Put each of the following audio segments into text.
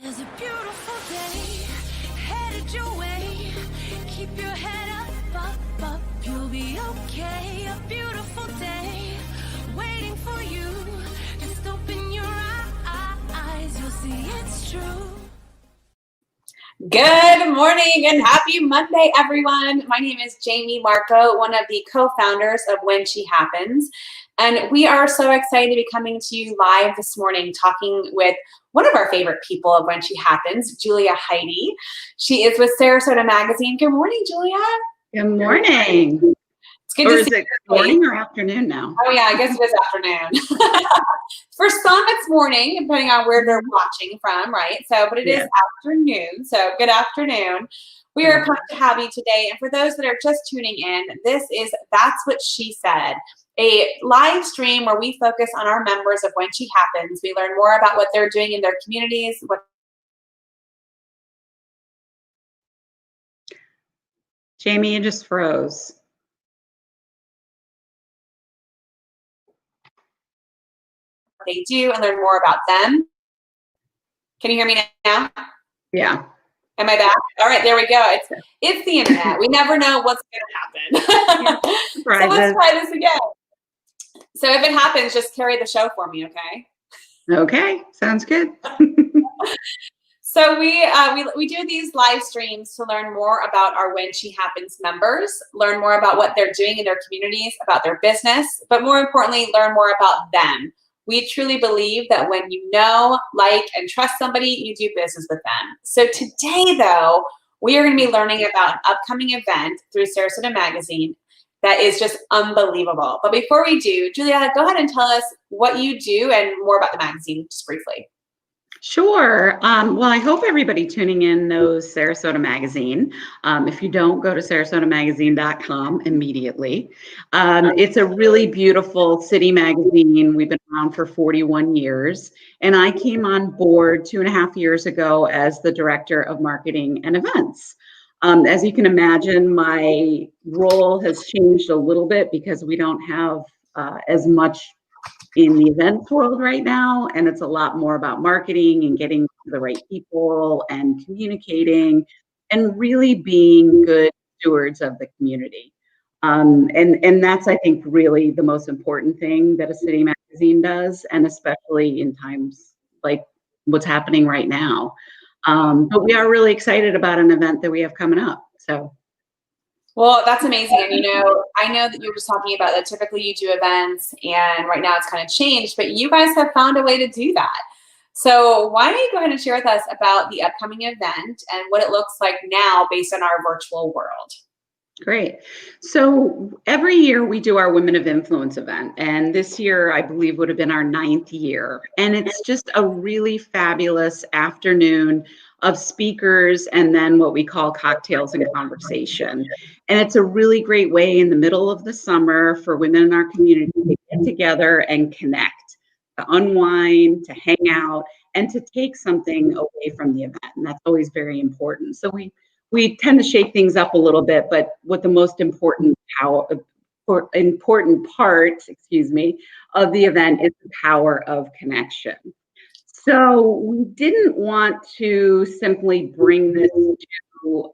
There's a beautiful day headed your way. Keep your head up, you'll be okay. A beautiful day waiting for you. Just open your eyes, you'll see it's true. Good morning and happy Monday, everyone. My name is Jamie Marco, one of the co-founders of When She Happens. And we are so excited to be coming to you live this morning, talking with one of our favorite people of When She Happens, Julia Heide. She is with Sarasota Magazine. Good morning, Julia. Good morning. It's good to see you. Is it morning or afternoon now? Oh yeah, I guess it is afternoon. For some, it's morning, depending on where they're watching from, right? So, but it is afternoon. So, good afternoon. We are pumped to have you today. And for those that are just tuning in, this is That's What She Said, a live stream where we focus on our members of When She Happens. We learn more about what they're doing in their communities, what Jamie, you just froze. they do, and learn more about them. Can you hear me now? Yeah. Am I back? All right, there we go. It's the internet. We never know what's going to happen. So let's try this again. So if it happens, just carry the show for me, okay? Okay, sounds good. So we do these live streams to learn more about our When She Happens members, learn more about what they're doing in their communities, about their business, but more importantly, learn more about them. We truly believe that when you know, like, and trust somebody, you do business with them. So today, though, we are going to be learning about an upcoming event through Sarasota Magazine that is just unbelievable. But before we do, Julia, go ahead and tell us what you do and more about the magazine, just briefly. Sure. Well, I hope everybody tuning in knows Sarasota Magazine. If you don't, go to sarasotamagazine.com immediately. It's a really beautiful city magazine. We've been around for 41 years. And I came on board 2.5 years ago as the director of marketing and events. As you can imagine, my role has changed a little bit because we don't have as much in the events world right now, and it's a lot more about marketing and getting to the right people and communicating and really being good stewards of the community. And that's, I think, really the most important thing that a city magazine does, and especially in times like what's happening right now. But we are really excited about an event that we have coming up. So. Well, that's amazing. And, I know that you were just talking about that typically you do events and right now it's kind of changed, but you guys have found a way to do that. So why don't you go ahead and share with us about the upcoming event and what it looks like now based on our virtual world? Great. So every year we do our Women of Influence event. And this year, I believe, would have been our 9th year. And it's just a really fabulous afternoon of speakers and then what we call cocktails and conversation. And it's a really great way in the middle of the summer for women in our community to get together and connect, to unwind, to hang out, and to take something away from the event. And that's always very important. So we tend to shake things up a little bit, but what the most important part, of the event is the power of connection. So we didn't want to simply bring this to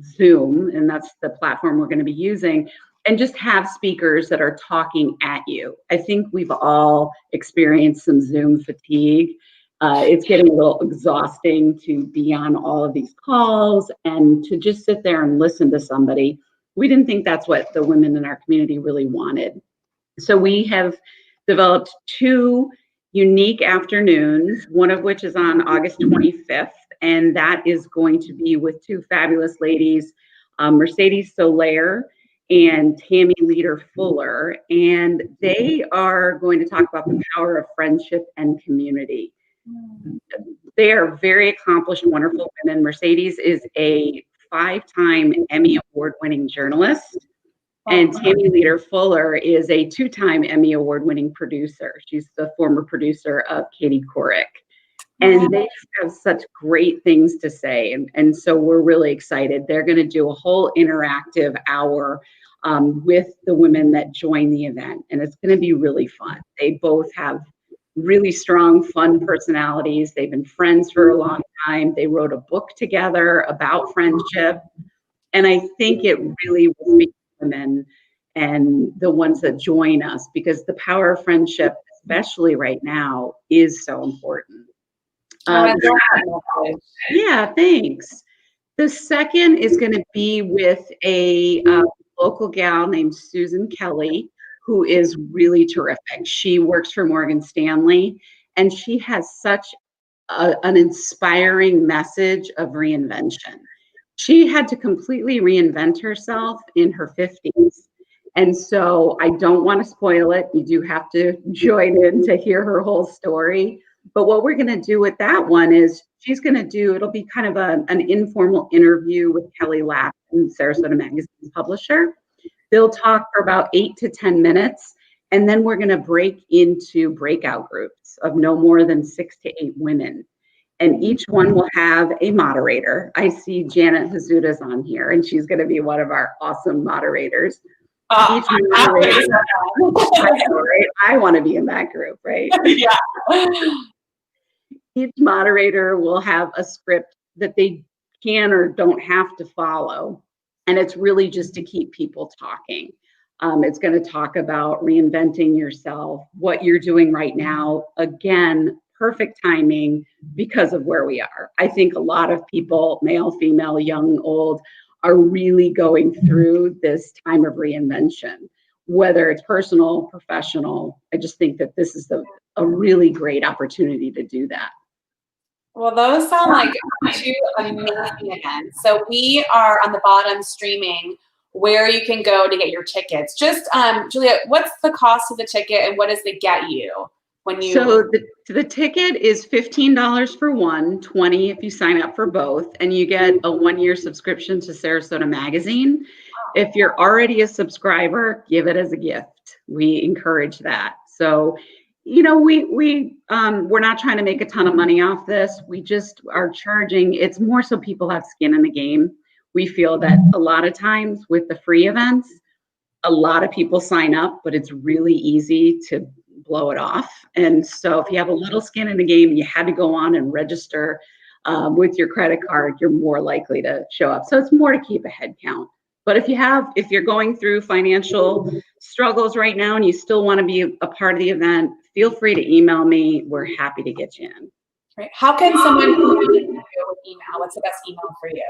Zoom, and that's the platform we're going to be using, and just have speakers that are talking at you. I think we've all experienced some Zoom fatigue. It's getting a little exhausting to be on all of these calls and to just sit there and listen to somebody. We didn't think that's what the women in our community really wanted. So we have developed 2 unique afternoons, one of which is on August 25th, and that is going to be with 2 fabulous ladies, Mercedes Soler and Tammy Leader Fuller, and they are going to talk about the power of friendship and community. They are very accomplished, wonderful women. Mercedes is a 5-time Emmy Award-winning journalist, and Tammy Leader Fuller is a 2-time Emmy Award-winning producer. She's the former producer of Katie Couric. And they have such great things to say. And so we're really excited. They're going to do a whole interactive hour with the women that join the event. And it's going to be really fun. They both have really strong, fun personalities. They've been friends for a long time. They wrote a book together about friendship. And I think it really will speak to women and the ones that join us, because the power of friendship, especially right now, is so important. Yeah, thanks. The second is going to be with a local gal named Susan Kelly, who is really terrific. She works for Morgan Stanley, and she has such an inspiring message of reinvention. She had to completely reinvent herself in her 50s. And so I don't want to spoil it. You do have to join in to hear her whole story. But what we're going to do with that one is she's going to do, it'll be kind of an informal interview with Kelly Lappin, Sarasota Magazine's publisher. They'll talk for about 8 to 10 minutes, and then we're going to break into breakout groups of no more than 6 to 8 women. And each one will have a moderator. I see Janet Hazuda's on here, and she's going to be one of our awesome moderators. Each moderator, I want to be in that group, right? Yeah. Each moderator will have a script that they can or don't have to follow. And it's really just to keep people talking. It's going to talk about reinventing yourself, what you're doing right now. Again, perfect timing because of where we are. I think a lot of people, male, female, young, old, are really going through this time of reinvention, whether it's personal, professional. I just think that this is a really great opportunity to do that. Well, those sound like 2 amazing events. So we are on the bottom streaming where you can go to get your tickets. Just, Julia, what's the cost of the ticket and what does it get you when you? So the ticket is $15 for one, $20 if you sign up for both, and you get a 1-year subscription to Sarasota Magazine. If you're already a subscriber, give it as a gift. We encourage that. So, you know, we're not trying to make a ton of money off this. We just are charging. It's more so people have skin in the game. We feel that a lot of times with the free events, a lot of people sign up, but it's really easy to blow it off. And so if you have a little skin in the game, you had to go on and register with your credit card, you're more likely to show up. So it's more to keep a head count. But if you're going through financial struggles right now and you still want to be a part of the event, feel free to email me. We're happy to get you in. Right. How can someone with email? What's the best email for you?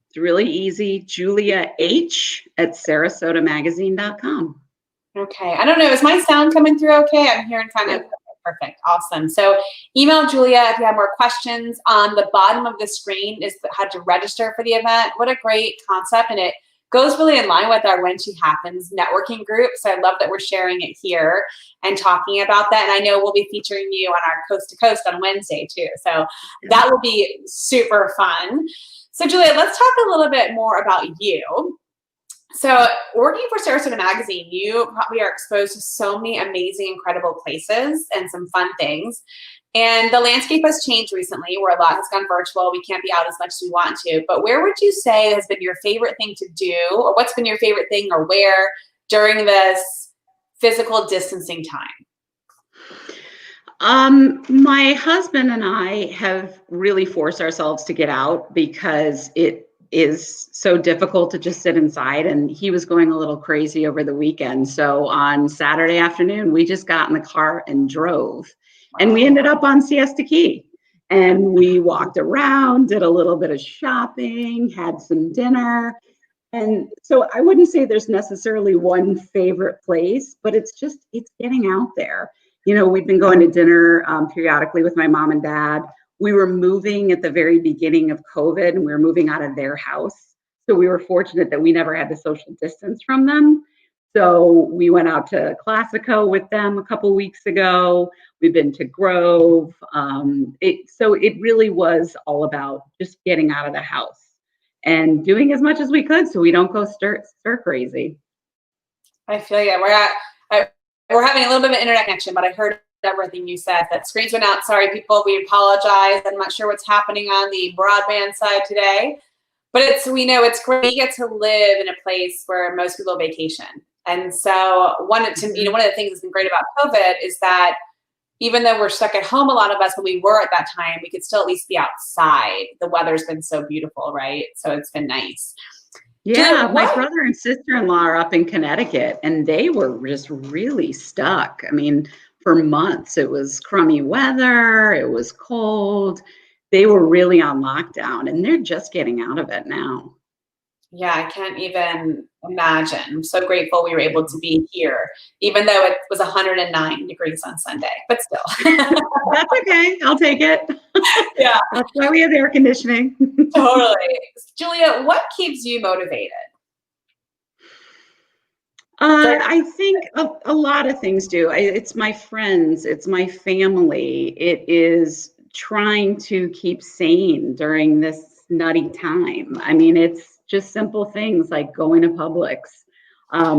It's really easy. Julia H@sarasotamagazine.com. Okay. I don't know. Is my sound coming through okay? I'm hearing kind of perfect. Awesome. So email Julia if you have more questions. On the bottom of the screen is how to register for the event. What a great concept. And it goes really in line with our When She Happens networking group. So I love that we're sharing it here and talking about that. And I know we'll be featuring you on our Coast to Coast on Wednesday too. So that will be super fun. So Julia, let's talk a little bit more about you. So working for Sarasota Magazine, you probably are exposed to so many amazing, incredible places and some fun things. And the landscape has changed recently where a lot has gone virtual. We can't be out as much as we want to. But where would you say has been your favorite thing to do, or what's been your favorite thing or where during this physical distancing time? My husband and I have really forced ourselves to get out because it is so difficult to just sit inside, and he was going a little crazy over the weekend. So on Saturday afternoon, we just got in the car and drove, and we ended up on Siesta Key, and we walked around, did a little bit of shopping, had some dinner. And so I wouldn't say there's necessarily one favorite place, but it's getting out there. You know, we've been going to dinner periodically with my mom and dad. We were moving at the very beginning of COVID, and we were moving out of their house. So we were fortunate that we never had to social distance from them. So we went out to Classico with them a couple weeks ago. We've been to Grove. So it really was all about just getting out of the house and doing as much as we could so we don't go stir crazy. I feel you. We're having a little bit of an internet connection, but I heard everything you said. That screens went out. Sorry, people. We apologize. I'm not sure what's happening on the broadband side today, but we know it's great. We get to live in a place where most people vacation, and so one of the things that's been great about COVID is that even though we're stuck at home, a lot of us, when we were at that time, we could still at least be outside. The weather's been so beautiful, right? So it's been nice. Yeah, Julia, my what? brother and sister-in-law are up in Connecticut, and they were just really stuck. I mean, for months, it was crummy weather, it was cold. They were really on lockdown, and they're just getting out of it now. Yeah, I can't even imagine. I'm so grateful we were able to be here, even though it was 109 degrees on Sunday, but still. That's okay. I'll take it. Yeah, That's why we have air conditioning. totally. Julia, what keeps you motivated? I think a lot of things do. It's my friends, it's my family. It is trying to keep sane during this nutty time. I mean, it's just simple things like going to Publix,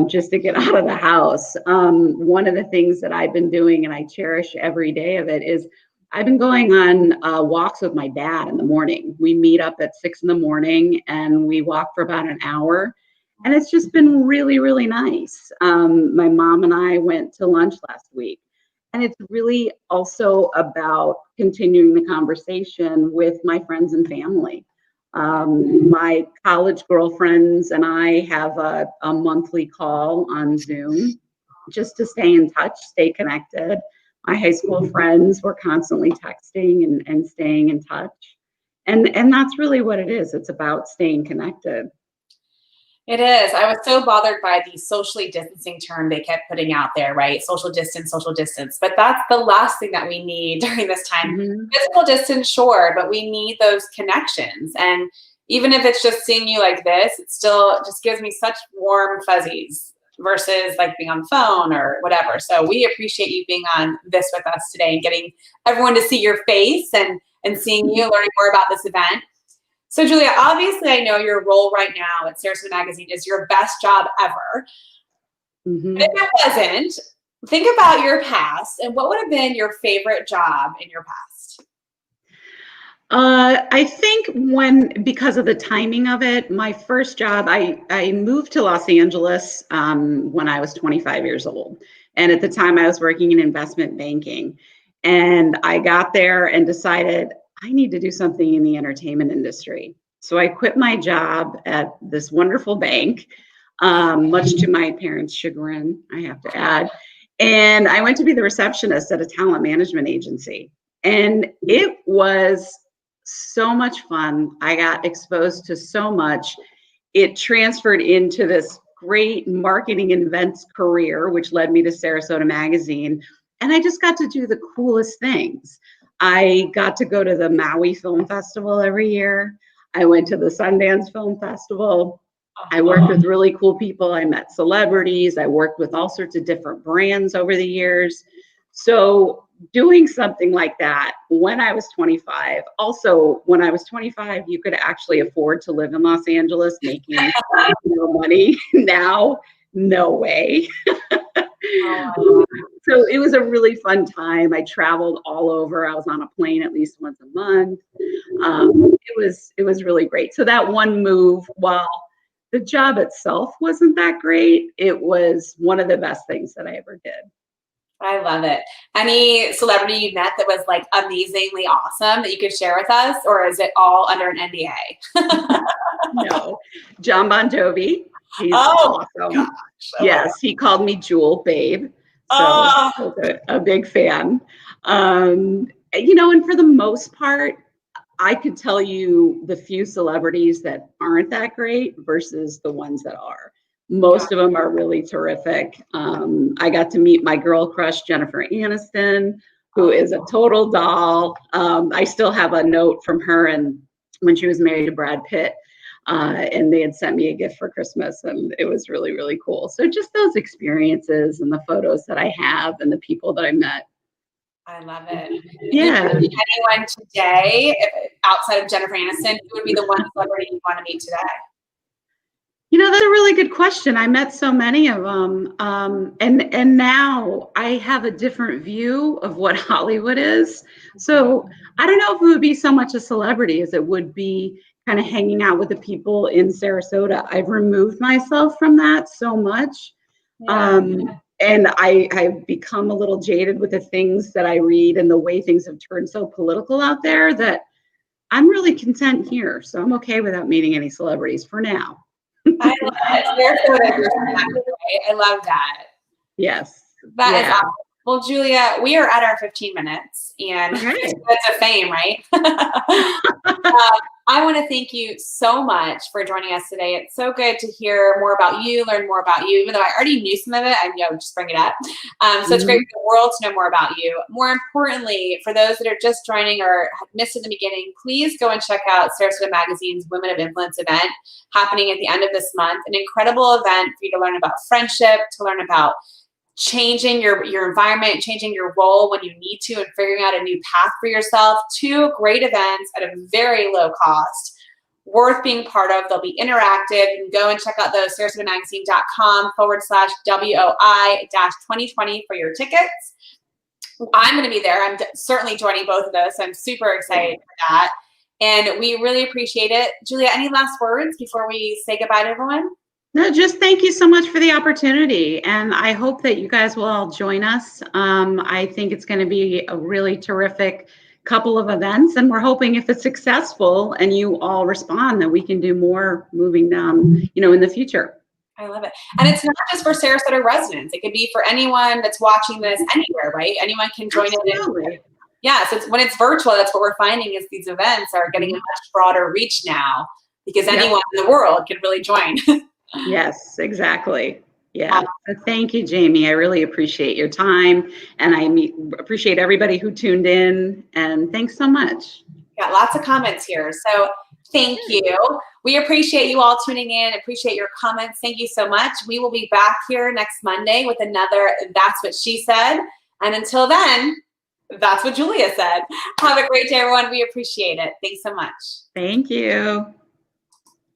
just to get out of the house. One of the things that I've been doing, and I cherish every day of it, is I've been going on walks with my dad in the morning. We meet up at 6 in the morning and we walk for about an hour. And it's just been really, really nice. My mom and I went to lunch last week. And it's really also about continuing the conversation with my friends and family. My college girlfriends and I have a monthly call on Zoom just to stay in touch, stay connected. My high school friends, we're constantly texting and staying in touch. And that's really what it is. It's about staying connected. It is. I was so bothered by the socially distancing term they kept putting out there, right? Social distance, social distance. But that's the last thing that we need during this time. Mhm. Physical distance, sure, but we need those connections. And even if it's just seeing you like this, it still just gives me such warm fuzzies versus like being on the phone or whatever. So we appreciate you being on this with us today and getting everyone to see your face and seeing you, learning more about this event. So Julia, obviously I know your role right now at Sarasota Magazine is your best job ever. Mhm. But if it wasn't, think about your past and what would have been your favorite job in your past? I think because of the timing of it, my first job, I moved to Los Angeles when I was 25 years old. And at the time I was working in investment banking. And I got there and decided I need to do something in the entertainment industry. So I quit my job at this wonderful bank, much to my parents' chagrin, I have to add. And I went to be the receptionist at a talent management agency. And it was so much fun. I got exposed to so much. It transferred into this great marketing and events career, which led me to Sarasota Magazine. And I just got to do the coolest things. I got to go to the Maui Film Festival every year. I went to the Sundance Film Festival. I worked with really cool people. I met celebrities. I worked with all sorts of different brands over the years. So doing something like that when I was 25, also when I was 25, you could actually afford to live in Los Angeles making money. Now, no way. So it was a really fun time. I traveled all over. I was on a plane at least once a month. It was really great. So that one move, while the job itself wasn't that great, it was one of the best things that I ever did. I love it. Any celebrity you met that was like amazingly awesome that you could share with us, or is it all under an NDA? No, John Bon Jovi. He's Oh, awesome. gosh. Yes, he called me Jewel Babe. So Oh. I was a big fan. And for the most part, I could tell you the few celebrities that aren't that great versus the ones that are. Most of them are really terrific. I got to meet my girl crush, Jennifer Aniston, who is a total doll. I still have a note from her and when she was married to Brad Pitt. And they had sent me a gift for Christmas, and it was really, really cool. So just those experiences and the photos that I have and the people that I met. I love it. Yeah. If you meet anyone today, outside of Jennifer Aniston, who would be the one celebrity you want to meet today? That's a really good question. I met so many of them. And now I have a different view of what Hollywood is. So I don't know if it would be so much a celebrity as it would be kind of hanging out with the people in Sarasota. I've removed myself from that so much. Yeah. And I've become a little jaded with the things that I read and the way things have turned so political out there that I'm really content here. So I'm okay without meeting any celebrities for now. I love it. I love that. Yes. That is awesome. Well, Julia, we are at our 15 minutes, and that's a fame, right? I want to thank you so much for joining us today. It's so good to hear more about you, learn more about you, even though I already knew some of it, I just bring it up. So it's great for the world to know more about you. More importantly, for those that are just joining or have missed it in the beginning, please go and check out Sarasota Magazine's Women of Influence event happening at the end of this month. An incredible event for you to learn about friendship, to learn about changing your environment, changing your role when you need to, and figuring out a new path for yourself. 2 great events at a very low cost, worth being part of. They'll be interactive. You can go and check out those, sarasotamagazine.com/WI-2020 for your tickets. I'm going to be there. I'm certainly joining both of those. So I'm super excited for that. And we really appreciate it. Julia, any last words before we say goodbye to everyone? No, just thank you so much for the opportunity. And I hope that you guys will all join us. I think it's going to be a really terrific couple of events. And we're hoping if it's successful and you all respond, that we can do more moving down, in the future. I love it. And it's not just for Sarasota residents. It could be for anyone that's watching this anywhere, right? Anyone can join in. Yeah, so when it's virtual, that's what we're finding is these events are getting a much broader reach now because anyone in the world can really join. Yes, exactly. Yeah. So thank you, Jamie. I really appreciate your time, and I appreciate everybody who tuned in, and thanks so much. Got lots of comments here. So thank you. We appreciate you all tuning in. Appreciate your comments. Thank you so much. We will be back here next Monday with another That's What She Said. And until then, that's what Julia said. Have a great day, everyone. We appreciate it. Thanks so much. Thank you.